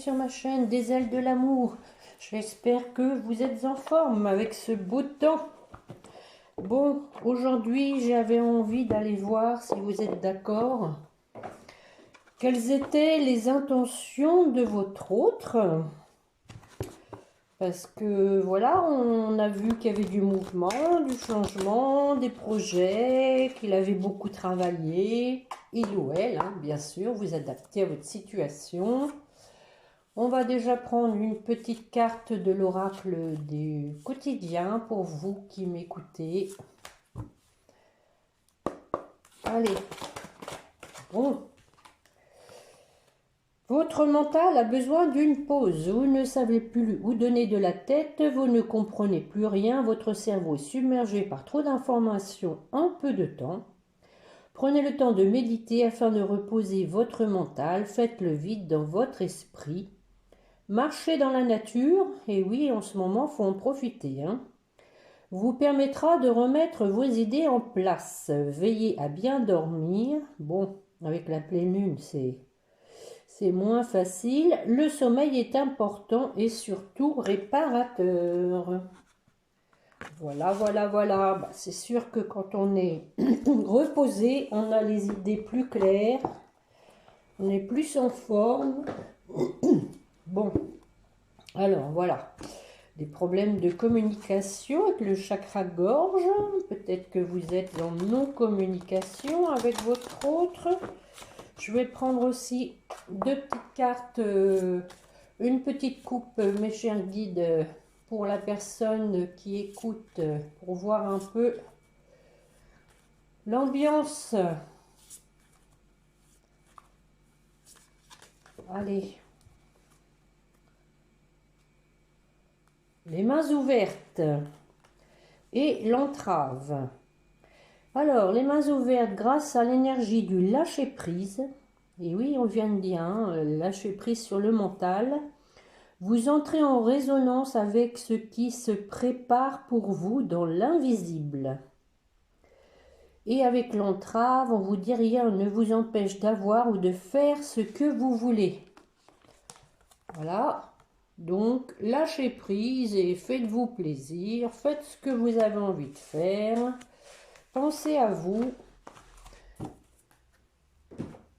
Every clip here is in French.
sur ma chaîne des ailes de l'amour. J'espère que vous êtes en forme avec ce beau temps. Bon, aujourd'hui j'avais envie d'aller voir, si vous êtes d'accord, quelles étaient les intentions de votre autre. Parce que voilà, on a vu qu'il y avait du mouvement, du changement, des projets, qu'il avait beaucoup travaillé. Il ou elle, hein, bien sûr, vous adaptez à votre situation. On va déjà prendre une petite carte de l'oracle du quotidien pour vous qui m'écoutez. Allez, bon. Votre mental a besoin d'une pause. Vous ne savez plus où donner de la tête, vous ne comprenez plus rien, votre cerveau est submergé par trop d'informations en peu de temps. Prenez le temps de méditer afin de reposer votre mental, faites le vide dans votre esprit. Marchez dans la nature, et oui, en ce moment, il faut en profiter, hein. Vous permettra de remettre vos idées en place. Veillez à bien dormir. Bon, avec la pleine lune, c'est moins facile. Le sommeil est important et surtout réparateur. Voilà, voilà, voilà. Bah, c'est sûr que quand on est reposé, on a les idées plus claires. On est plus en forme. Bon, alors voilà. Des problèmes de communication avec le chakra gorge. Peut-être que vous êtes en non-communication avec votre autre. Je vais prendre aussi deux petites cartes, une petite coupe, mes chers guides, pour la personne qui écoute, pour voir un peu l'ambiance. Allez. Les mains ouvertes et l'entrave. Alors, les mains ouvertes grâce à l'énergie du lâcher-prise. Et oui, on vient de dire, hein, lâcher-prise sur le mental. Vous entrez en résonance avec ce qui se prépare pour vous dans l'invisible. Et avec l'entrave, on vous dit rien ne vous empêche d'avoir ou de faire ce que vous voulez. Voilà. Donc, lâchez prise et faites-vous plaisir. Faites ce que vous avez envie de faire. Pensez à vous.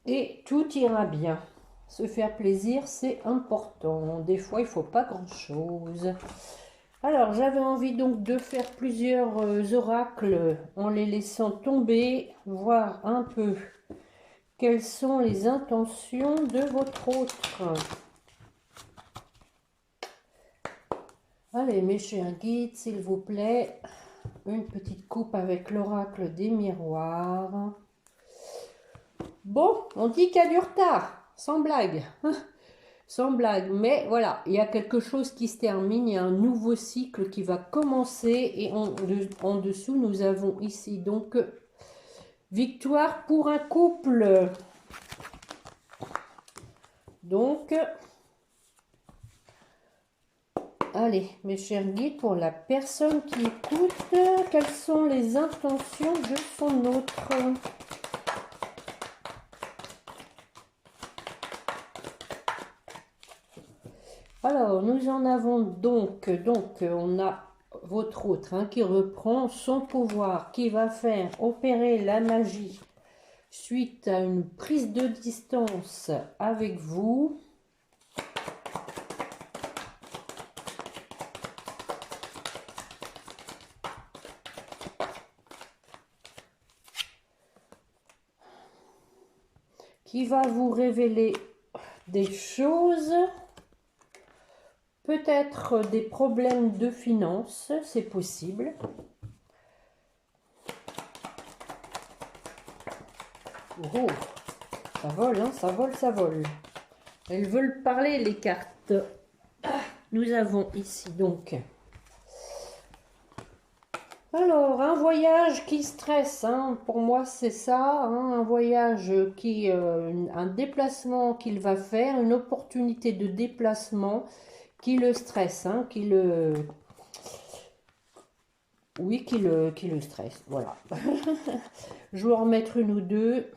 Et tout ira bien. Se faire plaisir, c'est important. Des fois, il ne faut pas grand-chose. Alors, j'avais envie donc de faire plusieurs oracles en les laissant tomber, voir un peu quelles sont les intentions de votre autre. Allez, mes chers guides, s'il vous plaît, une petite coupe avec l'oracle des miroirs. Bon, on dit qu'il y a du retard, sans blague. Sans blague, mais voilà, il y a quelque chose qui se termine, il y a un nouveau cycle qui va commencer et en dessous, nous avons ici donc victoire pour un couple. Donc, allez, mes chers guides, pour la personne qui écoute, quelles sont les intentions de son autre? Alors, nous en avons donc on a votre autre hein, qui reprend son pouvoir, qui va faire opérer la magie suite à une prise de distance avec vous. Qui va vous révéler des choses. Peut-être des problèmes de finances, c'est possible. Oh, ça vole, hein, ça vole, ça vole. Elles veulent parler, les cartes. Nous avons ici donc... Alors, un voyage qui stresse, hein, pour moi c'est ça, hein, un voyage qui... un déplacement qu'il va faire, une opportunité de déplacement qui le stresse, hein, qui le... Oui, qui le stresse, voilà. Je vais en remettre une ou deux.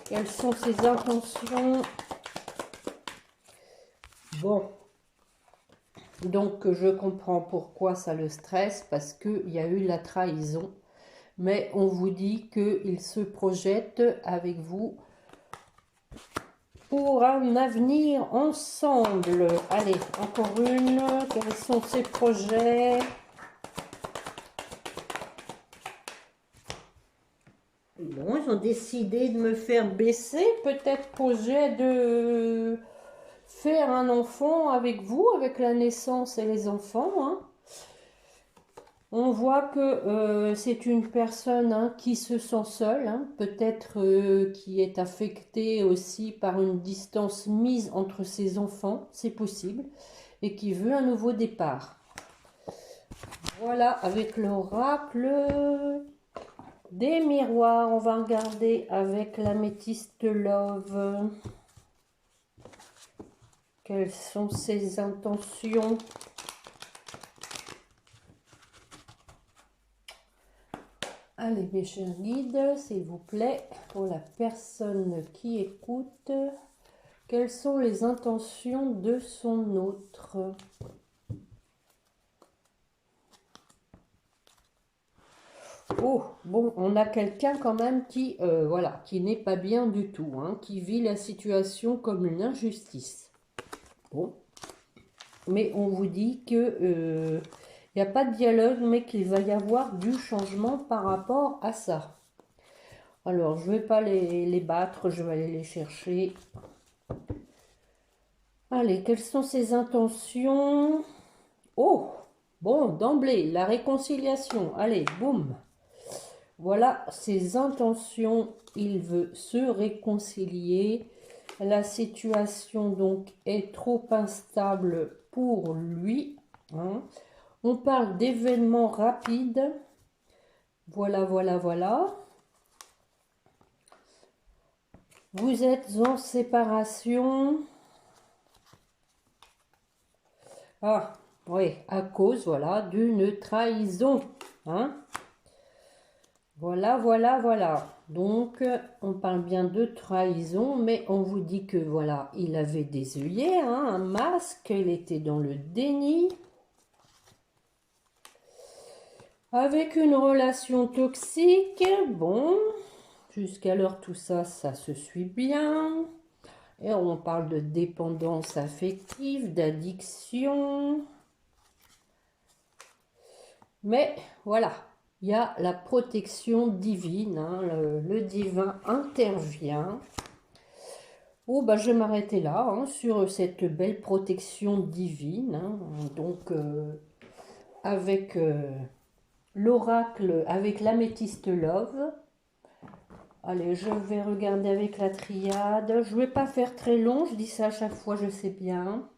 Quelles sont ses intentions? Bon, donc je comprends pourquoi ça le stresse, parce qu'il y a eu la trahison. Mais on vous dit qu'il se projette avec vous pour un avenir ensemble. Allez, encore une. Quels sont ses projets? Bon, ils ont décidé de me faire baisser. Peut-être projet de faire un enfant avec vous, avec la naissance et les enfants. Hein. On voit que c'est une personne qui se sent seule, hein, peut-être qui est affectée aussi par une distance mise entre ses enfants, c'est possible, et qui veut un nouveau départ. Voilà, avec l'oracle des miroirs, on va regarder avec l'améthyste love. Quelles sont ses intentions? Allez, mes chers guides, s'il vous plaît, pour la personne qui écoute, quelles sont les intentions de son autre? Oh, bon, on a quelqu'un quand même qui, voilà, qui n'est pas bien du tout, hein, qui vit la situation comme une injustice. Bon, mais on vous dit que il n'y a pas de dialogue, mais qu'il va y avoir du changement par rapport à ça. Alors, je ne vais pas les battre, je vais aller les chercher. Allez, quelles sont ses intentions? Oh, bon, d'emblée, la réconciliation. Allez, boum. Voilà ses intentions. Il veut se réconcilier. La situation, donc, est trop instable pour lui. Hein. On parle d'événements rapides. Voilà, voilà, voilà. Vous êtes en séparation. Ah, oui, à cause, voilà, d'une trahison. Hein? Voilà, voilà, voilà. Donc, on parle bien de trahison, mais on vous dit que, voilà, il avait des œillets, hein, un masque, il était dans le déni. Avec une relation toxique, bon, jusqu'alors tout ça, ça se suit bien. Et on parle de dépendance affective, d'addiction. Mais voilà, il y a la protection divine, hein, le divin intervient. Oh, bah, je vais m'arrêter là, hein, sur cette belle protection divine. Hein, donc, avec l'oracle, avec l'améthyste love. Allez, je vais regarder avec la triade. Je ne vais pas faire très long, je dis ça à chaque fois, je sais bien.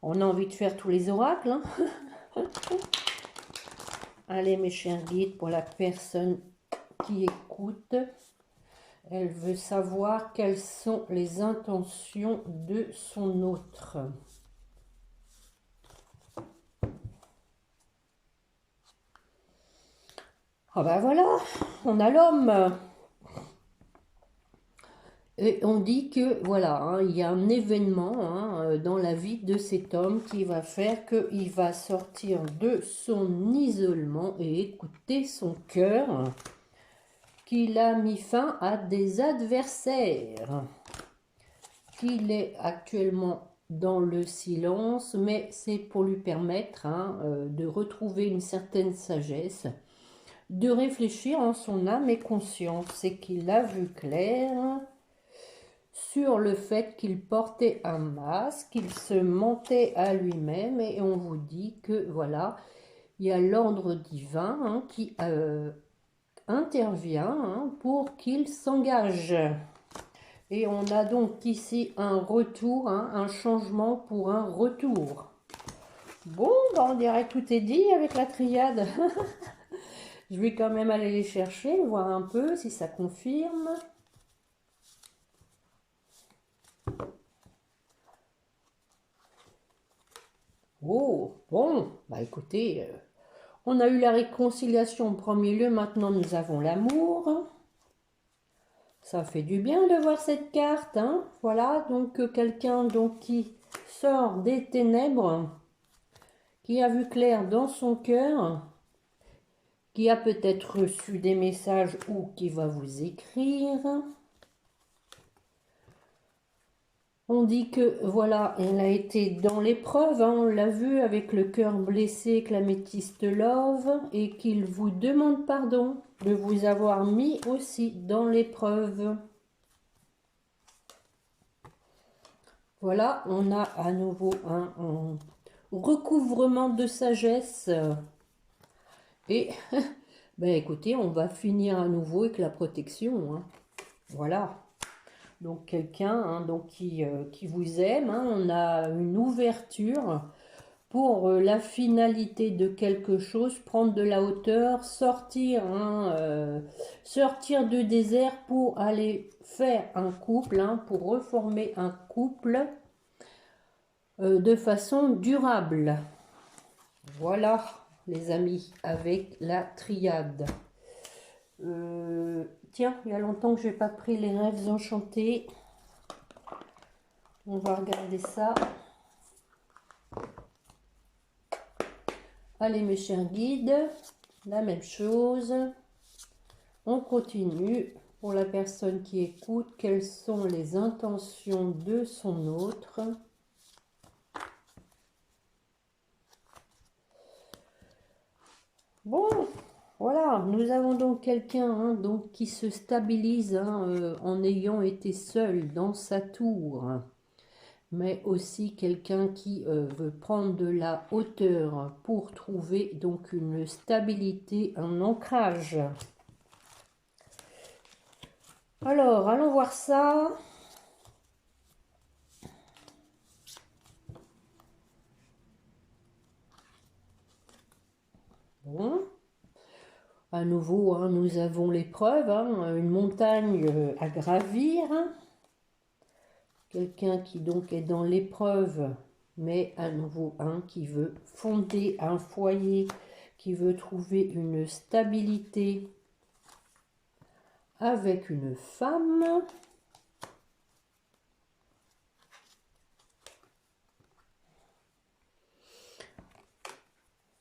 On a envie de faire tous les oracles. Hein. Allez, mes chers guides, pour la personne qui écoute, elle veut savoir quelles sont les intentions de son autre. Ah ben voilà, on a l'homme. Et on dit que, voilà, hein, il y a un événement hein, dans la vie de cet homme qui va faire qu'il va sortir de son isolement et écouter son cœur, qu'il a mis fin à des adversaires, qu'il est actuellement dans le silence, mais c'est pour lui permettre hein, de retrouver une certaine sagesse, de réfléchir en son âme et conscience, et qu'il a vu clair sur le fait qu'il portait un masque, qu'il se mentait à lui-même, et on vous dit que voilà, il y a l'ordre divin hein, qui intervient hein, pour qu'il s'engage. Et on a donc ici un retour, hein, un changement pour un retour. Bon, bah on dirait que tout est dit avec la triade. Je vais quand même aller les chercher, voir un peu si ça confirme. Oh, bon, bah écoutez, on a eu la réconciliation en premier lieu, maintenant nous avons l'amour. Ça fait du bien de voir cette carte, hein. Voilà, donc quelqu'un donc qui sort des ténèbres, qui a vu clair dans son cœur, qui a peut-être reçu des messages ou qui va vous écrire. On dit que, voilà, elle a été dans l'épreuve, hein, on l'a vu avec le cœur blessé avec la métiste Love, et qu'il vous demande pardon de vous avoir mis aussi dans l'épreuve. Voilà, on a à nouveau un recouvrement de sagesse. Et, ben écoutez, on va finir à nouveau avec la protection, hein. Voilà. Donc quelqu'un hein, donc qui vous aime, hein, on a une ouverture pour la finalité de quelque chose, prendre de la hauteur, sortir, hein, sortir du désert pour aller faire un couple, hein, pour reformer un couple de façon durable. Voilà les amis, avec la triade. Tiens, il y a longtemps que je n'ai pas pris les rêves enchantés. On va regarder ça. Allez mes chers guides, la même chose. On continue. Pour la personne qui écoute, quelles sont les intentions de son autre? Bon, voilà, nous avons donc quelqu'un hein, donc qui se stabilise hein, en ayant été seul dans sa tour, mais aussi quelqu'un qui veut prendre de la hauteur pour trouver donc une stabilité, un ancrage. Alors, allons voir ça. Bon. À nouveau, hein, nous avons l'épreuve, hein, une montagne à gravir. Quelqu'un qui donc est dans l'épreuve, mais à nouveau un qui veut fonder un foyer, qui veut trouver une stabilité avec une femme.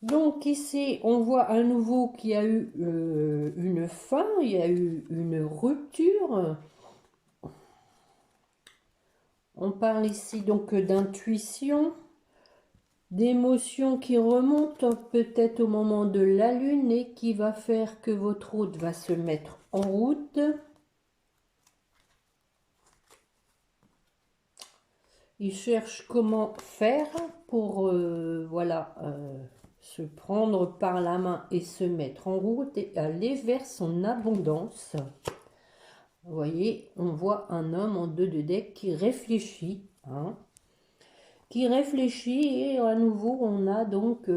Donc ici, on voit à nouveau qu'il y a eu une fin, il y a eu une rupture. On parle ici donc d'intuition, d'émotions qui remontent peut-être au moment de la lune et qui va faire que votre hôte va se mettre en route. Il cherche comment faire pour voilà, se prendre par la main et se mettre en route et aller vers son abondance. Vous voyez, on voit un homme en 2 de deck qui réfléchit. Hein, qui réfléchit et à nouveau on a donc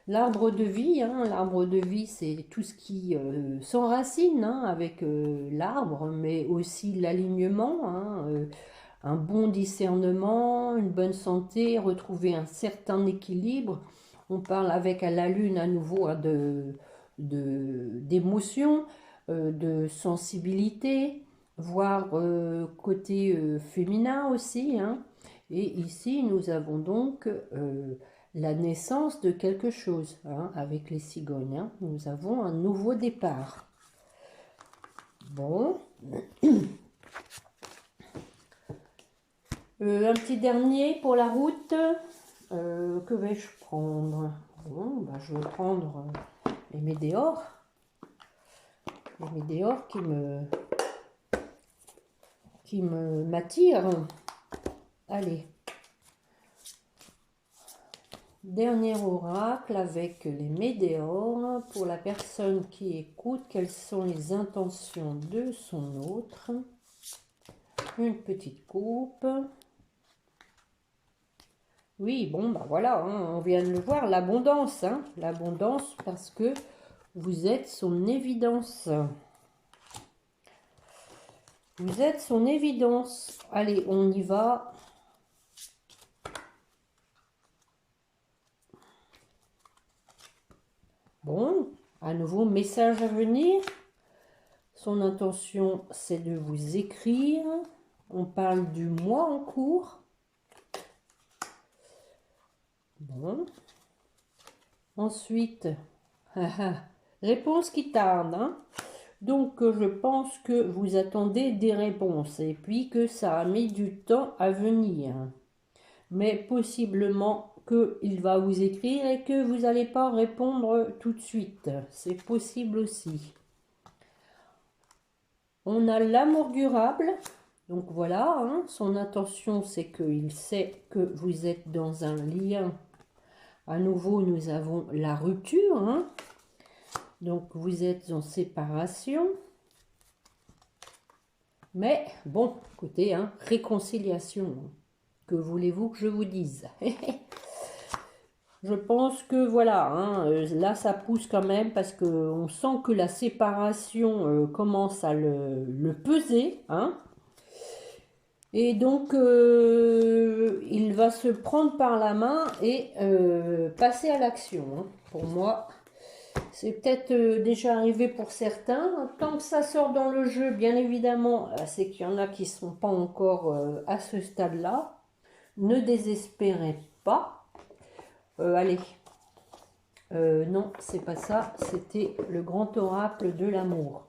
l'arbre de vie. Hein. L'arbre de vie c'est tout ce qui s'enracine hein, avec l'arbre, mais aussi l'alignement, hein, un bon discernement, une bonne santé, retrouver un certain équilibre. On parle avec à la lune à nouveau hein, d'émotion, de sensibilité, voire côté féminin aussi. Hein. Et ici, nous avons donc la naissance de quelque chose hein, avec les cigognes. Hein. Nous avons un nouveau départ. Bon. Un petit dernier pour la route. Que vais-je prendre? Bon, bah, je vais prendre les météores. Les météores qui m'attirent. Allez. Dernier oracle avec les météores. Pour la personne qui écoute, quelles sont les intentions de son autre? Une petite coupe. Oui, bon, bah voilà, hein, on vient de le voir, l'abondance, hein, l'abondance parce que vous êtes son évidence. Vous êtes son évidence. Allez, on y va. Bon, à nouveau, message à venir. Son intention, c'est de vous écrire. On parle du mois en cours. Bon. Ensuite, réponse qui tarde, hein. Donc, je pense que vous attendez des réponses et puis que ça a mis du temps à venir. Mais possiblement qu'il va vous écrire et que vous n'allez pas répondre tout de suite. C'est possible aussi. On a l'amour durable. Donc voilà, hein, son intention, c'est qu'il sait que vous êtes dans un lien. À nouveau, nous avons la rupture, hein. Donc, vous êtes en séparation. Mais, bon, écoutez, hein, réconciliation. Que voulez-vous que je vous dise? Je pense que, voilà, hein, là, ça pousse quand même parce qu'on sent que la séparation commence à le peser, hein. Et donc, il va se prendre par la main et passer à l'action, hein. Pour moi, c'est peut-être déjà arrivé pour certains. Tant que ça sort dans le jeu, bien évidemment, c'est qu'il y en a qui ne sont pas encore à ce stade-là. Ne désespérez pas. Allez. Non, c'est pas ça. C'était le grand oracle de l'amour.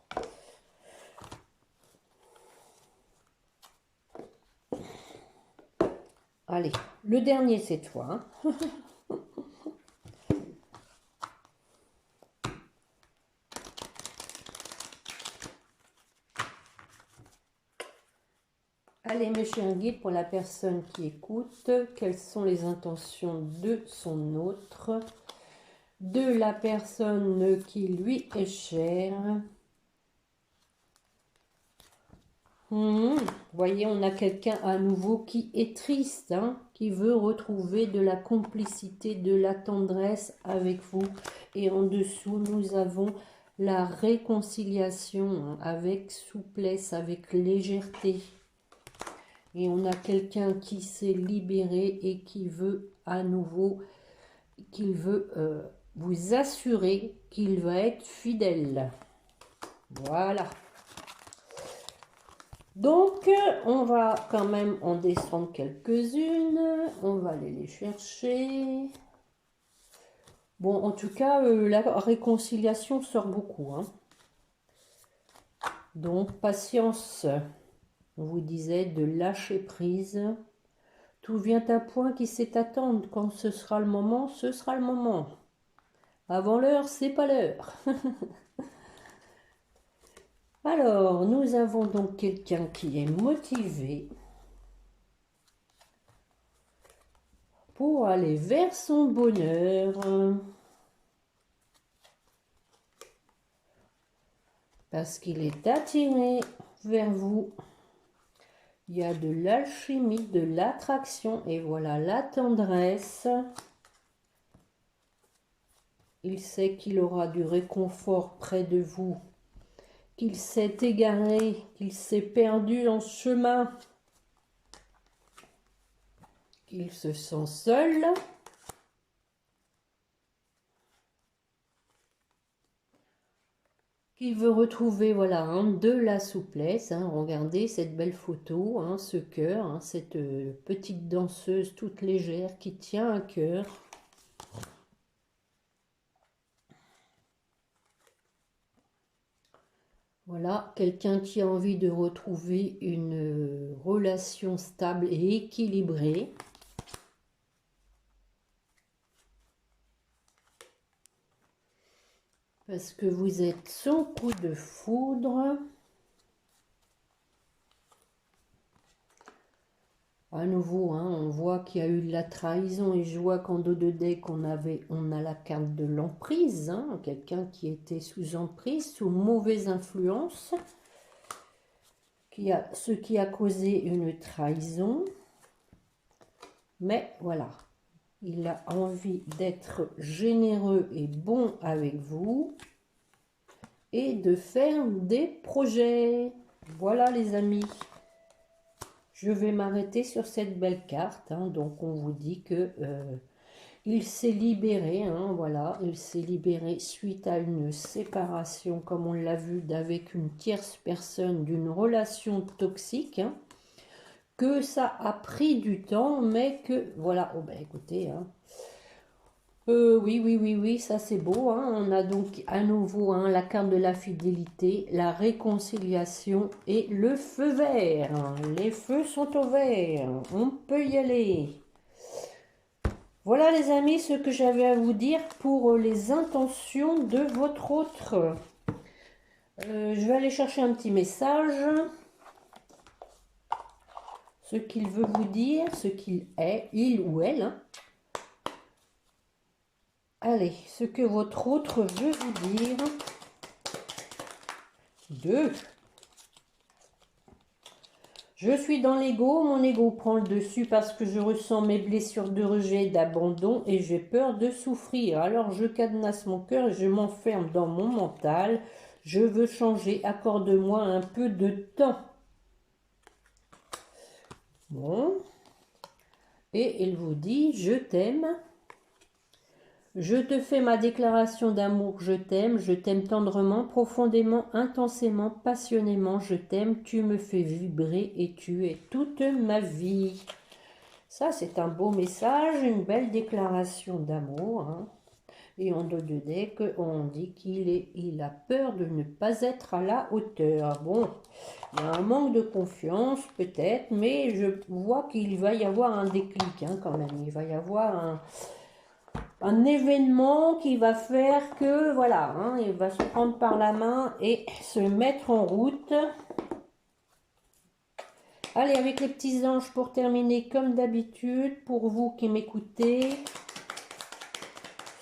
Allez, le dernier cette fois, hein. Allez, mes chers guides, pour la personne qui écoute, quelles sont les intentions de son autre, de la personne qui lui est chère. Vous voyez, on a quelqu'un à nouveau qui est triste, hein, qui veut retrouver de la complicité, de la tendresse avec vous. Et en dessous, nous avons la réconciliation, hein, avec souplesse, avec légèreté. Et on a quelqu'un qui s'est libéré et qui veut à nouveau, qu'il veut vous assurer qu'il va être fidèle. Voilà. Donc, on va quand même en descendre quelques-unes. On va aller les chercher. Bon, en tout cas, la réconciliation sort beaucoup, hein. Donc, patience. On vous disait de lâcher prise. Tout vient à point qui sait attendre. Quand ce sera le moment, ce sera le moment. Avant l'heure, c'est pas l'heure. Alors, nous avons donc quelqu'un qui est motivé pour aller vers son bonheur. Parce qu'il est attiré vers vous. Il y a de l'alchimie, de l'attraction et voilà la tendresse. Il sait qu'il aura du réconfort près de vous, qu'il s'est égaré, qu'il s'est perdu en chemin, qu'il se sent seul. Qu'il veut retrouver, voilà, hein, de la souplesse, hein. Regardez cette belle photo, hein, ce cœur, hein, cette petite danseuse toute légère qui tient un cœur. Voilà, quelqu'un qui a envie de retrouver une relation stable et équilibrée. Parce que vous êtes son coup de foudre. À nouveau, hein, on voit qu'il y a eu de la trahison et je vois qu'en dos de deck, on a la carte de l'emprise. Hein, quelqu'un qui était sous emprise, sous mauvaise influence. Ce qui a causé une trahison. Mais voilà, il a envie d'être généreux et bon avec vous. Et de faire des projets. Voilà les amis. Je vais m'arrêter sur cette belle carte. Hein. Donc on vous dit que Il s'est libéré, hein, voilà, il s'est libéré suite à une séparation, comme on l'a vu, avec une tierce personne, d'une relation toxique, hein, que ça a pris du temps, mais que, voilà, oh ben écoutez, hein, oui, oui, oui, oui, ça c'est beau, hein, on a donc à nouveau hein, la carte de la fidélité, la réconciliation et le feu vert. Les feux sont au vert, on peut y aller. Voilà les amis ce que j'avais à vous dire pour les intentions de votre autre. Je vais aller chercher un petit message. Ce qu'il veut vous dire, ce qu'il est, il ou elle. Hein. Allez, ce que votre autre veut vous dire. 2. Je suis dans l'ego, mon ego prend le dessus parce que je ressens mes blessures de rejet, d'abandon et j'ai peur de souffrir. Alors je cadenasse mon cœur et je m'enferme dans mon mental. Je veux changer, accorde-moi un peu de temps. Bon. Et il vous dit, je t'aime. Je te fais ma déclaration d'amour, je t'aime tendrement, profondément, intensément, passionnément, je t'aime, tu me fais vibrer et tu es toute ma vie. Ça, c'est un beau message, une belle déclaration d'amour. Hein. Et en dos de deck, on dit il a peur de ne pas être à la hauteur. Bon, il y a un manque de confiance peut-être, mais je vois qu'il va y avoir un déclic hein, quand même. Il va y avoir un événement qui va faire que, voilà, hein, il va se prendre par la main et se mettre en route. Allez, avec les petits anges pour terminer, comme d'habitude, pour vous qui m'écoutez,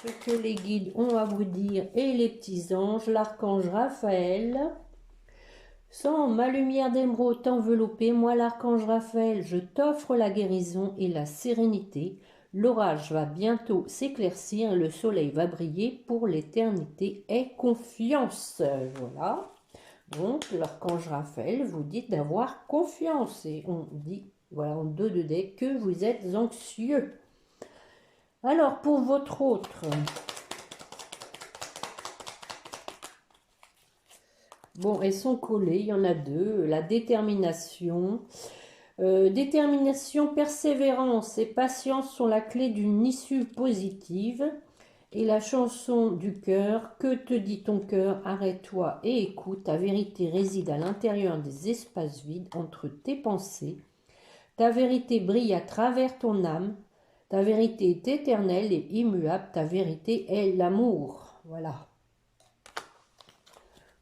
ce que les guides ont à vous dire et les petits anges, l'archange Raphaël. Sans ma lumière d'émeraude t'envelopper, moi l'archange Raphaël, je t'offre la guérison et la sérénité. L'orage va bientôt s'éclaircir, le soleil va briller pour l'éternité. Aie confiance. Voilà. Donc, l'archange Raphaël vous dit d'avoir confiance. Et on dit, voilà, en dos de deck, que vous êtes anxieux. Alors, pour votre autre. Bon, elles sont collées, il y en a 2. La détermination. Détermination, persévérance et patience sont la clé d'une issue positive. Et la chanson du cœur, que te dit ton cœur, arrête-toi et écoute, ta vérité réside à l'intérieur des espaces vides entre tes pensées. Ta vérité brille à travers ton âme, ta vérité est éternelle et immuable, ta vérité est l'amour. Voilà.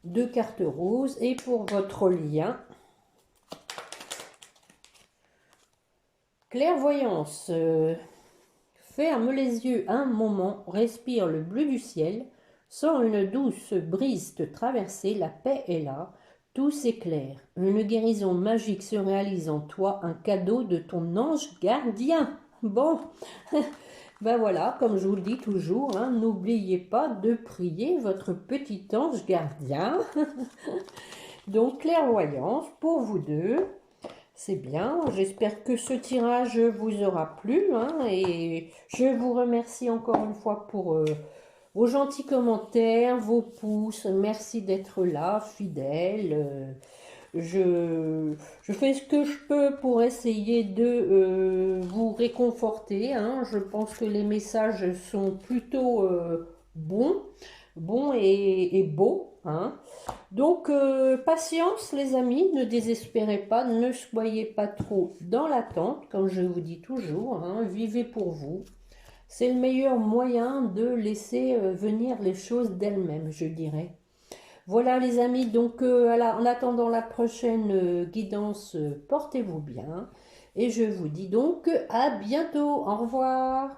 2 cartes roses et pour votre lien, clairvoyance. Ferme les yeux un moment, respire le bleu du ciel, sens une douce brise te traverser, la paix est là, tout s'éclaire. Une guérison magique se réalise en toi, un cadeau de ton ange gardien. Bon, ben voilà, comme je vous le dis toujours, hein, n'oubliez pas de prier votre petit ange gardien. Donc clairvoyance pour vous deux. C'est bien, j'espère que ce tirage vous aura plu hein, et je vous remercie encore une fois pour vos gentils commentaires, vos pouces, merci d'être là, fidèles. Je fais ce que je peux pour essayer de vous réconforter. Hein. Je pense que les messages sont plutôt bons et beaux. Hein. Donc, patience les amis, ne désespérez pas, ne soyez pas trop dans l'attente, comme je vous dis toujours, hein, vivez pour vous. C'est le meilleur moyen de laisser venir les choses d'elles-mêmes, je dirais. Voilà les amis, donc en attendant la prochaine guidance, portez-vous bien. Et je vous dis donc à bientôt, au revoir.